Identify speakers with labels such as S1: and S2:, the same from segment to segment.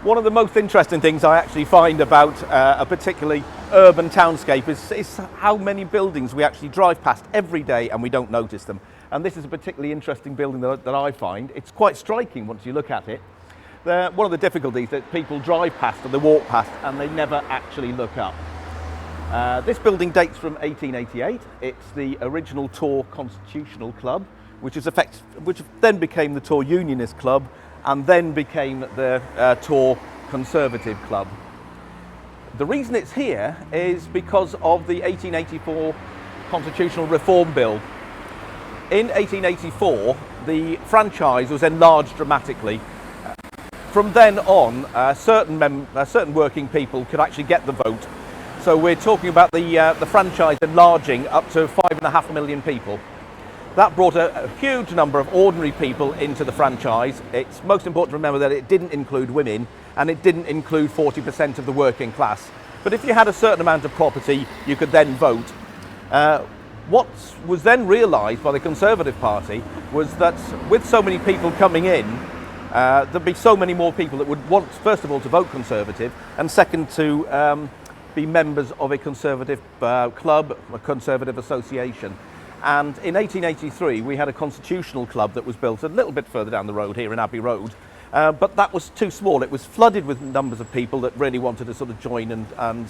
S1: One of the most interesting things I actually find about a particularly urban townscape is how many buildings we actually drive past every day and we don't notice them. And this is a particularly interesting building that I find. It's quite striking once you look at it. One of the difficulties that people drive past and they walk past and they never actually look up. This building dates from 1888. It's the original Tor Constitutional Club, which then became the Tor Unionist Club, and then became the Tor Conservative Club. The reason it's here is because of the 1884 Constitutional Reform Bill. In 1884, the franchise was enlarged dramatically. From then on, certain working people could actually get the vote. So we're talking about the franchise enlarging up to 5.5 million people. That brought a huge number of ordinary people into the franchise. It's most important to remember that it didn't include women and it didn't include 40% of the working class. But if you had a certain amount of property, you could then vote. What was then realised by the Conservative Party was that with so many people coming in, there'd be so many more people that would want, first of all, to vote Conservative, and second, to be members of a Conservative club, a Conservative association. And in 1883, we had a constitutional club that was built a little bit further down the road here in Abbey Road, but that was too small. It was flooded with numbers of people that really wanted to sort of join and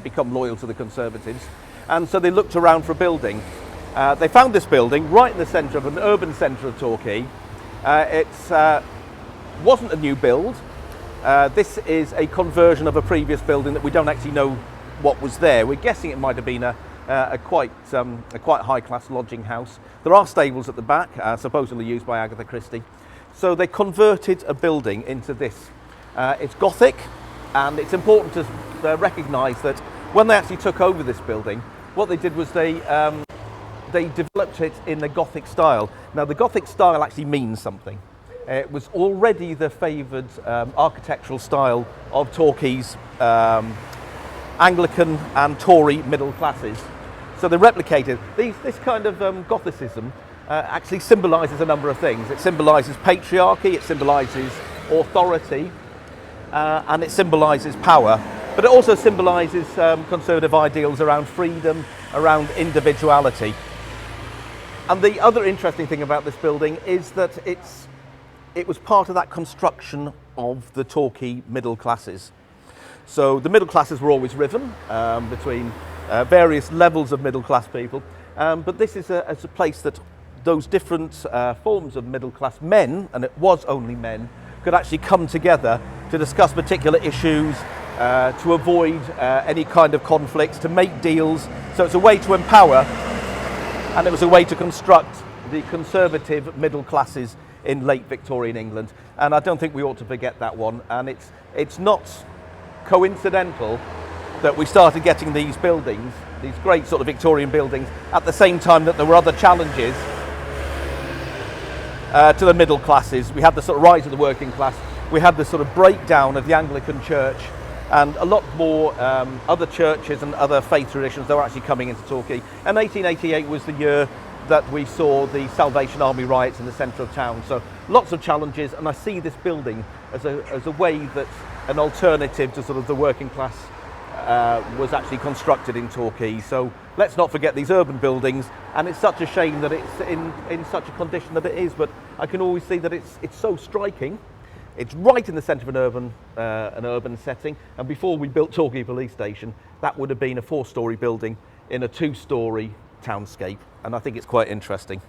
S1: become loyal to the Conservatives. And so they looked around for a building. They found this building right in the centre of an urban centre of Torquay. It wasn't a new build. This is a conversion of a previous building that we don't actually know what was there. We're guessing it might have been a quite high-class lodging house. There are stables at the back, supposedly used by Agatha Christie. So they converted a building into this. It's Gothic, and it's important to recognise that when they actually took over this building, what they did was they developed it in the Gothic style. Now, the Gothic style actually means something. It was already the favoured architectural style of Torquay's Anglican and Tory middle classes. So they replicated this kind of Gothicism actually symbolises a number of things. It symbolises patriarchy, it symbolises authority, and it symbolises power. But it also symbolises conservative ideals around freedom, around individuality. And the other interesting thing about this building is that it was part of that construction of the Torquay middle classes. So the middle classes were always riven between various levels of middle class people, but this is a place that those different forms of middle class men, and it was only men, could actually come together to discuss particular issues, to avoid any kind of conflicts, to make deals. So it's a way to empower, and it was a way to construct the conservative middle classes in late Victorian England. And I don't think we ought to forget that one. And it's not coincidental that we started getting these buildings, these great sort of Victorian buildings, at the same time that there were other challenges to the middle classes. We had the sort of rise of the working class, we had the sort of breakdown of the Anglican Church, and a lot more other churches and other faith traditions that were actually coming into Torquay. And 1888 was the year that we saw the Salvation Army riots in the centre of town. So lots of challenges, and I see this building as a way that an alternative to sort of the working class was actually constructed in Torquay. So let's not forget these urban buildings, and it's such a shame that it's in such a condition that it is, but I can always see that it's so striking. It's right in the centre of an urban setting, and before we built Torquay Police Station, that would have been a 4-storey building in a 2-storey townscape, and I think it's quite interesting.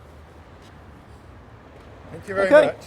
S2: Thank you very much.